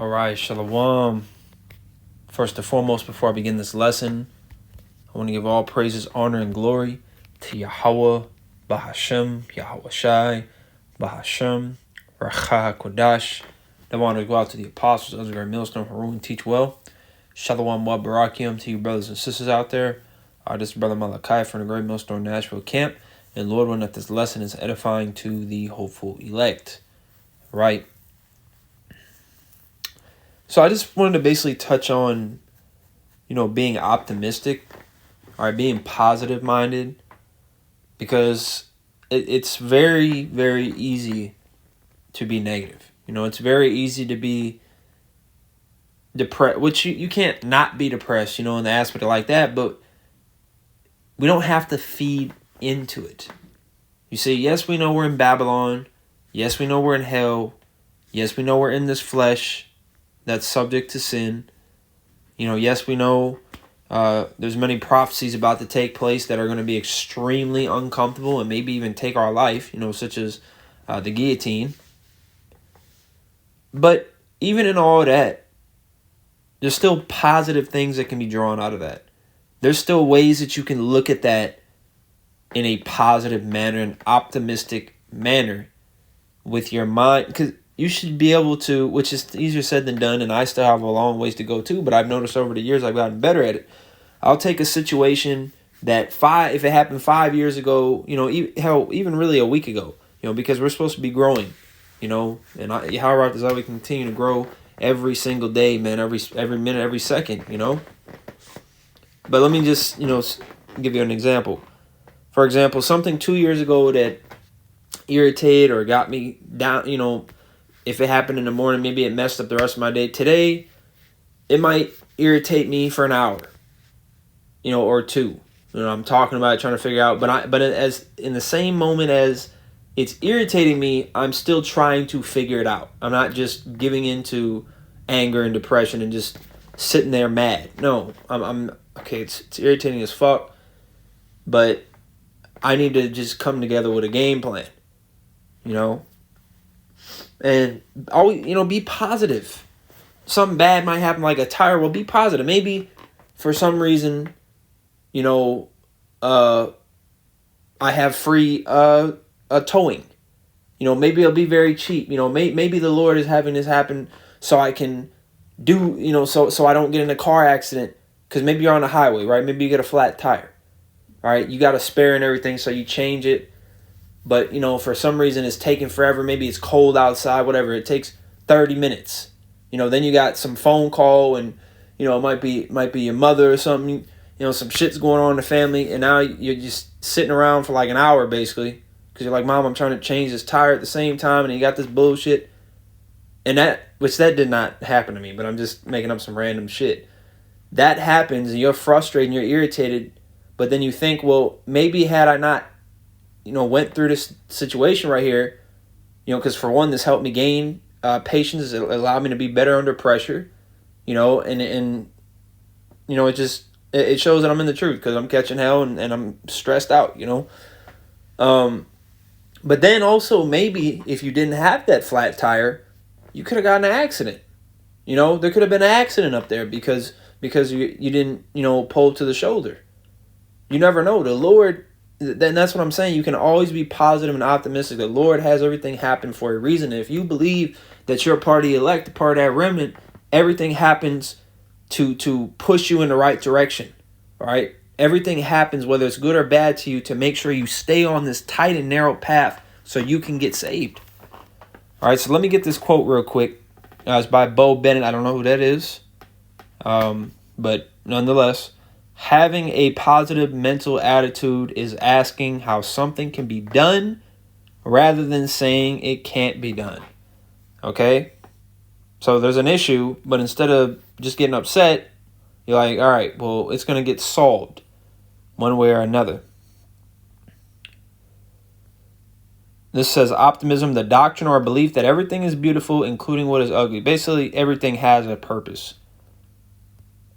All right, Shalom. First and foremost, before I begin this lesson, I want to give all praises, honor, and glory to Yahweh, Bahashem, Yahweh Shai, Bahashem, Racha Kodash. I want to go out to the apostles, Ezra, Millstone, Harun, teach well. Shalom, wa barakim to you brothers and sisters out there. This is Brother Malachi from the Great Millstone Nashville camp. And Lord, willing that this lesson is edifying to the hopeful elect. Right? So I just wanted to basically touch on, being optimistic, all right, being positive minded, because it's very, very easy to be negative. It's very easy to be depressed, which you can't not be depressed, in the aspect like that, but we don't have to feed into it. You see, yes, we know we're in Babylon. Yes, we know we're in hell. Yes, we know we're in this flesh that's subject to sin. Yes, we know there's many prophecies about to take place that are going to be extremely uncomfortable and maybe even take our life, such as the guillotine. But even in all of that, there's still positive things that can be drawn out of that. There's still ways that you can look at that in a positive manner, an optimistic manner with your mind, because you should be able to, which is easier said than done, and I still have a long ways to go too, but I've noticed over the years I've gotten better at it. I'll take a situation that if it happened 5 years ago, even really a week ago, because we're supposed to be growing, and how right is that we continue to grow every single day, man, every minute, every second, But let me just, give you an example. For example, something 2 years ago that irritated or got me down, if it happened in the morning, maybe it messed up the rest of my day. Today, it might irritate me for an hour, or two. I'm talking about it, trying to figure out. But as in the same moment as it's irritating me, I'm still trying to figure it out. I'm not just giving into anger and depression and just sitting there mad. No, I'm okay. It's irritating as fuck, but I need to just come together with a game plan, and always, be positive. Something bad might happen, like a tire. Well, be positive. Maybe for some reason, I have free towing. Maybe it'll be very cheap. Maybe the Lord is having this happen so I can do, so I don't get in a car accident. Because maybe you're on the highway, right? Maybe you get a flat tire, all right? You got a spare and everything, so you change it. But, for some reason it's taking forever. Maybe it's cold outside, whatever. It takes 30 minutes. Then you got some phone call and, it might be your mother or something. Some shit's going on in the family. And now you're just sitting around for like an hour, basically. Because you're like, Mom, I'm trying to change this tire at the same time. And you got this bullshit. And that did not happen to me. But I'm just making up some random shit. That happens and you're frustrated and you're irritated. But then you think, well, maybe had I not went through this situation right here, because for one, this helped me gain patience. It allowed me to be better under pressure, and it shows that I'm in the truth because I'm catching hell and I'm stressed out, But then also maybe if you didn't have that flat tire, you could have gotten an accident. There could have been an accident up there because you didn't, pull to the shoulder. You never know. The Lord... Then that's what I'm saying. You can always be positive and optimistic. The Lord has everything happen for a reason. And if you believe that you're part of the elect, a part of that remnant, everything happens to push you in the right direction. All right? Everything happens, whether it's good or bad to you, to make sure you stay on this tight and narrow path so you can get saved. All right, so let me get this quote real quick. It's by Bo Bennett. I don't know who that is. But nonetheless... Having a positive mental attitude is asking how something can be done rather than saying it can't be done. Okay? So there's an issue, but instead of just getting upset, you're like, all right, well, it's going to get solved one way or another. This says optimism, the doctrine or belief that everything is beautiful, including what is ugly. Basically, everything has a purpose.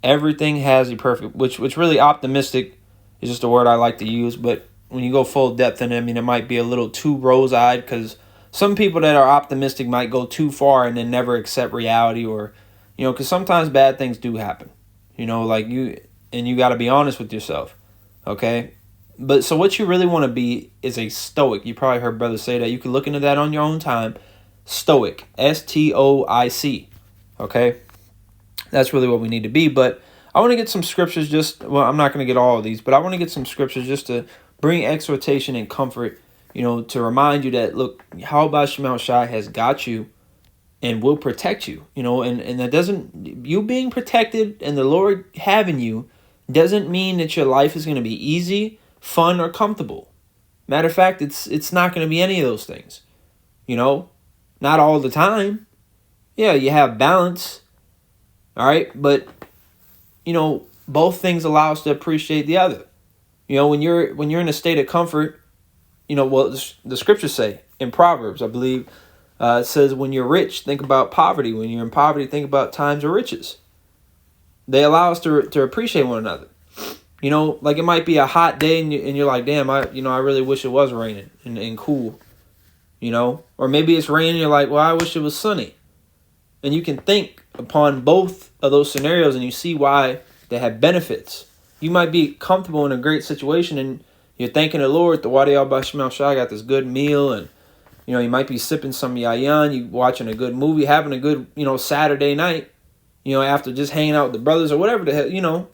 Everything has a perfect, which really optimistic is just a word I like to use, but when you go full depth in it, it might be a little too rose-eyed because Some people that are optimistic might go too far and then never accept reality, or, because sometimes bad things do happen, like you got to be honest with yourself. Okay. But so what you really want to be is a stoic. You probably heard brothers say that. You can look into that on your own time. Stoic, Stoic. Okay. That's really what we need to be. But I want to get some scriptures I'm not going to get all of these, but I want to get some scriptures just to bring exhortation and comfort, to remind you that, look, how about Shemel Shai has got you and will protect you, and that doesn't, you being protected and the Lord having you doesn't mean that your life is going to be easy, fun, or comfortable. Matter of fact, it's not going to be any of those things, not all the time. Yeah, you have balance. All right. But, both things allow us to appreciate the other. When you're in a state of comfort, the scriptures say in Proverbs, I believe, it says, when you're rich, think about poverty. When you're in poverty, think about times of riches. They allow us to appreciate one another. Like it might be a hot day and you're like, damn, I really wish it was raining and cool, or maybe it's raining. You're like, well, I wish it was sunny. And you can think upon both of those scenarios and you see why they have benefits. You might be comfortable in a great situation and you're thanking the Lord, the Wadi Al Bashmal Shah, got this good meal, and you might be sipping some yayan, you watching a good movie, having a good, Saturday night, after just hanging out with the brothers or whatever the hell,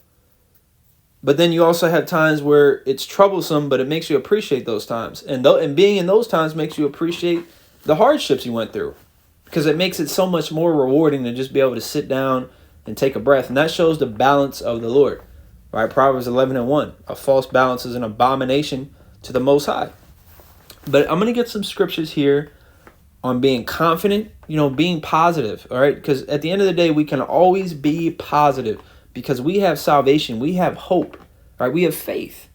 But then you also have times where it's troublesome, but it makes you appreciate those times. And being in those times makes you appreciate the hardships you went through, because it makes it so much more rewarding to just be able to sit down and take a breath. And that shows the balance of the Lord. Right? Proverbs 11:1. A false balance is an abomination to the Most High. But I'm going to get some scriptures here on being confident, being positive. All right? Because at the end of the day, we can always be positive because we have salvation. We have hope. Right? We have faith.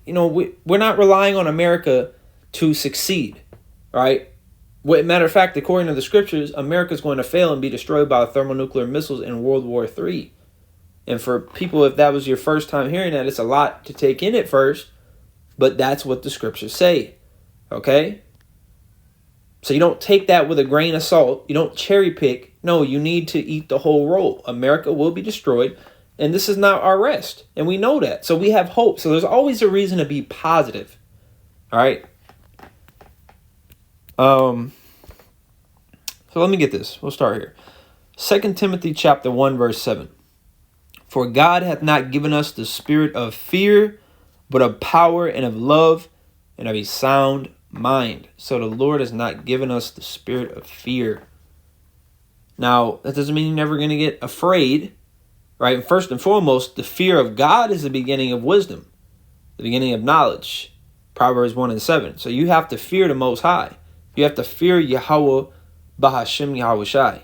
We're not relying on America to succeed. Right? Matter of fact, according to the scriptures, America is going to fail and be destroyed by thermonuclear missiles in World War III. And for people, if that was your first time hearing that, it's a lot to take in at first, but that's what the scriptures say. Okay? So you don't take that with a grain of salt. You don't cherry pick. No, you need to eat the whole roll. America will be destroyed, and this is not our rest. And we know that. So we have hope. So there's always a reason to be positive. All right? So let me get this. We'll start here. 2 Timothy chapter 1, verse 7. For God hath not given us the spirit of fear, but of power and of love and of a sound mind. So the Lord has not given us the spirit of fear. Now, that doesn't mean you're never going to get afraid, right? And first and foremost, the fear of God is the beginning of wisdom, the beginning of knowledge. Proverbs 1:7. So you have to fear the Most High. You have to fear Yahweh Bahashim Yahweh Shai.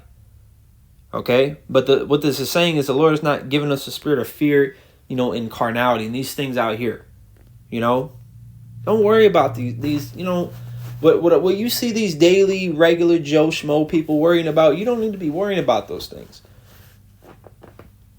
Okay? But what this is saying is the Lord has not given us the spirit of fear, in carnality and these things out here. Don't worry about these what you see these daily, regular Joe Schmo people worrying about. You don't need to be worrying about those things.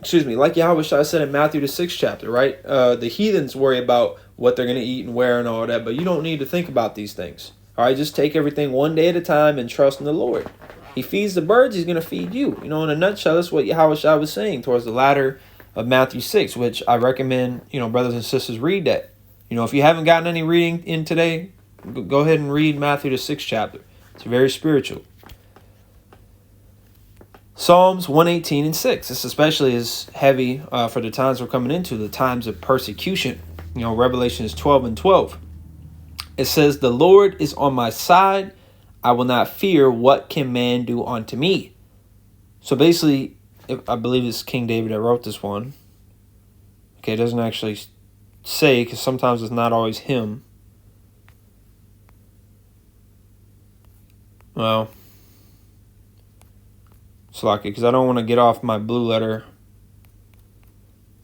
Excuse me. Like Yahweh Shai said in Matthew the 6th chapter, right? The heathens worry about what they're going to eat and wear and all that, but you don't need to think about these things. All right? Just take everything one day at a time and trust in the Lord. He feeds the birds, he's going to feed you. In a nutshell, that's what Yahweh Shai was saying towards the latter of Matthew 6, which I recommend, brothers and sisters, read that. If you haven't gotten any reading in today, go ahead and read Matthew the 6th chapter. It's very spiritual. Psalms 118:6. This especially is heavy for the times we're coming into, the times of persecution. Revelations 12:12. It says, the Lord is on my side. I will not fear. What can man do unto me? So basically, I believe it's King David that wrote this one. Okay, it doesn't actually say, because sometimes it's not always him. Well, it's lucky, because I don't want to get off my blue letter.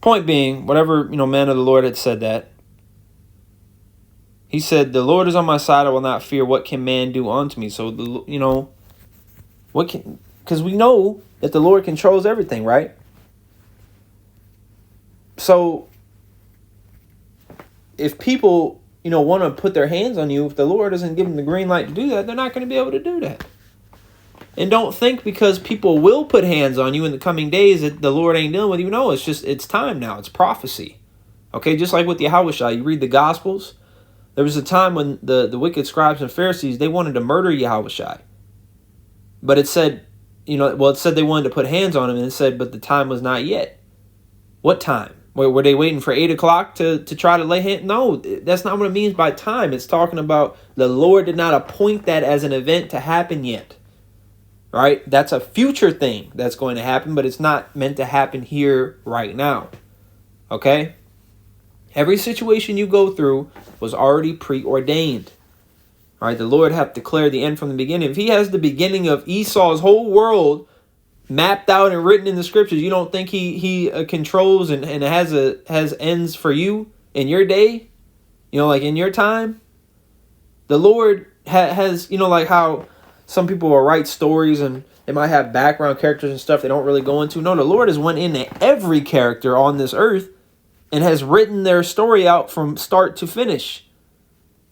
Point being, whatever, man of the Lord had said that. He said, the Lord is on my side, I will not fear. What can man do unto me? So, because we know that the Lord controls everything, right? So, if people, want to put their hands on you, if the Lord doesn't give them the green light to do that, they're not going to be able to do that. And don't think because people will put hands on you in the coming days that the Lord ain't dealing with you. No, it's time now. It's prophecy. Okay, just like with Yahushua, you read the Gospels. There was a time when the wicked scribes and Pharisees, they wanted to murder Yahushua. But it said, it said they wanted to put hands on him, and it said, but the time was not yet. What time? Were they waiting for 8 o'clock to try to lay hands? No, that's not what it means by time. It's talking about the Lord did not appoint that as an event to happen yet. All right, that's a future thing that's going to happen, but it's not meant to happen here right now. Okay? Every situation you go through was already preordained. All right, the Lord hath declared the end from the beginning. If he has the beginning of Esau's whole world mapped out and written in the scriptures, you don't think he controls and has ends for you in your day? Like in your time? The Lord has, like how some people will write stories and they might have background characters and stuff they don't really go into. No, the Lord has went into every character on this earth and has written their story out from start to finish.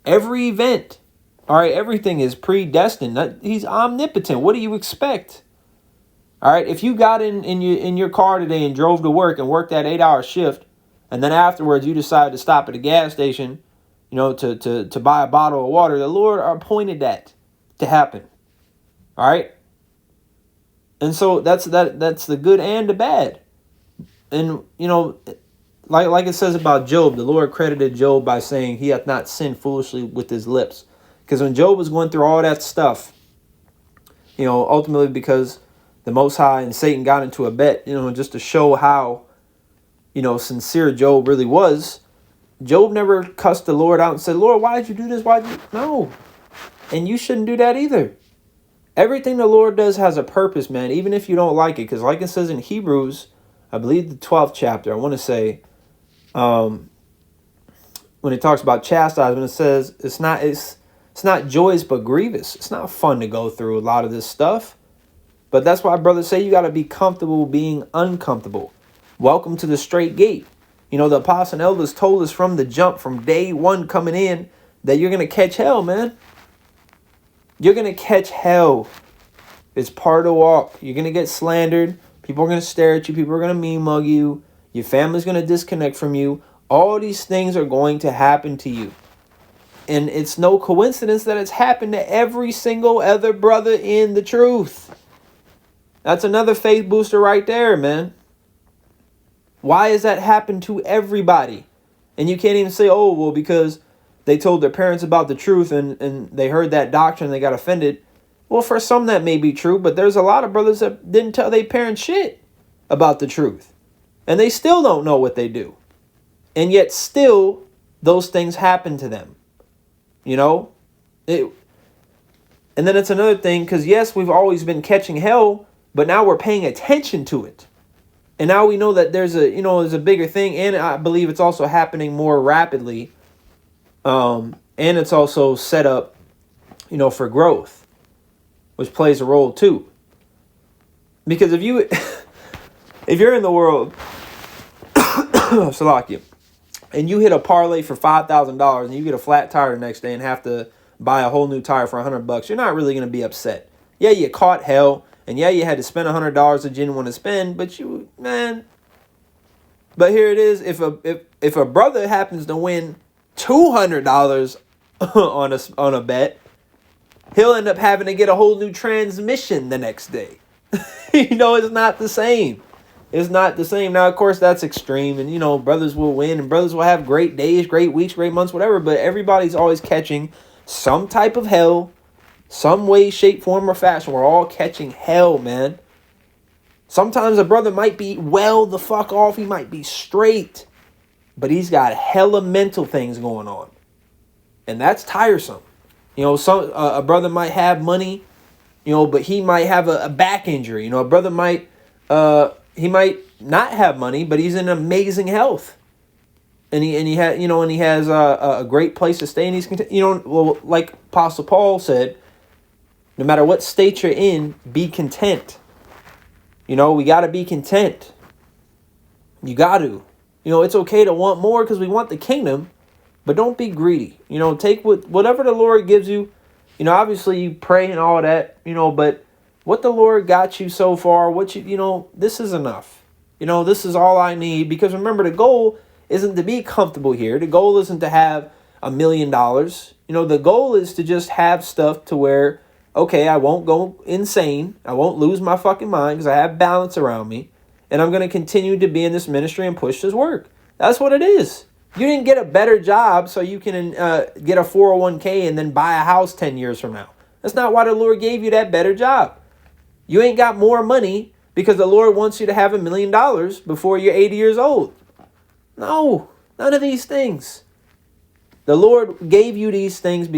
Every event. All right, everything is predestined. He's omnipotent. What do you expect? All right, if you got in your car today and drove to work and worked that 8-hour shift, and then afterwards you decided to stop at a gas station, to buy a bottle of water, the Lord appointed that to happen. All right? And so that's the good and the bad. And, like it says about Job, the Lord credited Job by saying he hath not sinned foolishly with his lips. Because when Job was going through all that stuff, ultimately because the Most High and Satan got into a bet, just to show how, sincere Job really was, Job never cussed the Lord out and said, Lord, why did you do this? No. And you shouldn't do that either. Everything the Lord does has a purpose, man, even if you don't like it. Because like it says in Hebrews, I believe the 12th chapter, I want to say, when it talks about chastisement, it says it's not joyous but grievous. It's not fun to go through a lot of this stuff. But that's why brothers say you got to be comfortable being uncomfortable. Welcome to the straight gate. The apostle and elders told us from the jump, from day one coming in, that you're going to catch hell, man. You're going to catch hell. It's part of the walk. You're going to get slandered. People are going to stare at you. People are going to mean mug you. Your family's going to disconnect from you. All these things are going to happen to you. And it's no coincidence that it's happened to every single other brother in the truth. That's another faith booster right there, man. Why has that happened to everybody? And you can't even say, oh, well, because they told their parents about the truth and they heard that doctrine and they got offended. Well, for some that may be true, but there's a lot of brothers that didn't tell their parents shit about the truth. And they still don't know what they do. And yet still, those things happen to them. And then it's another thing, because yes, we've always been catching hell, but now we're paying attention to it. And now we know that there's a bigger thing, and I believe it's also happening more rapidly. And it's also set up, for growth, which plays a role too. Because if you're in the world, Salakia, and you hit a parlay for $5,000 and you get a flat tire the next day and have to buy a whole new tire for $100, you're not really going to be upset. Yeah, you caught hell, and yeah, you had to spend $100 that you didn't want to spend, but But here it is. If a brother happens to win $200 on a bet, he'll end up having to get a whole new transmission the next day. It's not the same. It's not the same. Now, of course, that's extreme, and brothers will win, and brothers will have great days, great weeks, great months, whatever. But everybody's always catching some type of hell, some way, shape, form, or fashion. We're all catching hell, man. Sometimes a brother might be well the fuck off. He might be straight, but he's got hella mental things going on, and that's tiresome. A brother might have money, but he might have a back injury. A brother might he might not have money, but he's in amazing health, and he has a great place to stay, and he's like Apostle Paul said, no matter what state you're in, be content. We got to be content. You got to. It's okay to want more because we want the kingdom. But don't be greedy. Take whatever the Lord gives you. Obviously you pray and all that, but what the Lord got you so far, this is enough. This is all I need. Because remember, the goal isn't to be comfortable here. The goal isn't to have $1 million. The goal is to just have stuff to where, okay, I won't go insane. I won't lose my fucking mind because I have balance around me. And I'm going to continue to be in this ministry and push this work. That's what it is. You didn't get a better job so you can get a 401k and then buy a house 10 years from now. That's not why the Lord gave you that better job. You ain't got more money because the Lord wants you to have $1 million before you're 80 years old. No, none of these things. The Lord gave you these things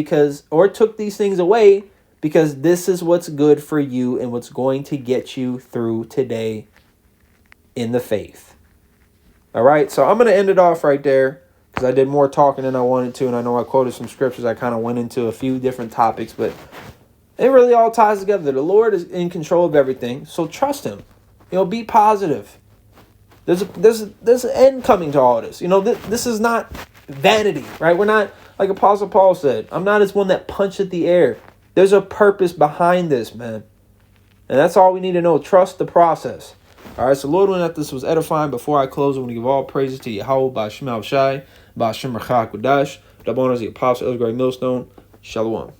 or took these things away because this is what's good for you and what's going to get you through today in the faith. All right, so I'm going to end it off right there because I did more talking than I wanted to, and I know I quoted some scriptures. I kind of went into a few different topics, but it really all ties together. The Lord is in control of everything, so trust him. Be positive. There's an end coming to all this. This is not vanity, right? We're not, like Apostle Paul said, I'm not as one that punches the air. There's a purpose behind this, man. And that's all we need to know. Trust the process. All right, so Lord, when this was edifying, before I close, I want to give all praises to Yahweh, Ba'Shem Al Shai, Ba'Shem Rachak Wadash, Dabonas, the Apostle, Elder Greg Millstone, Shalom.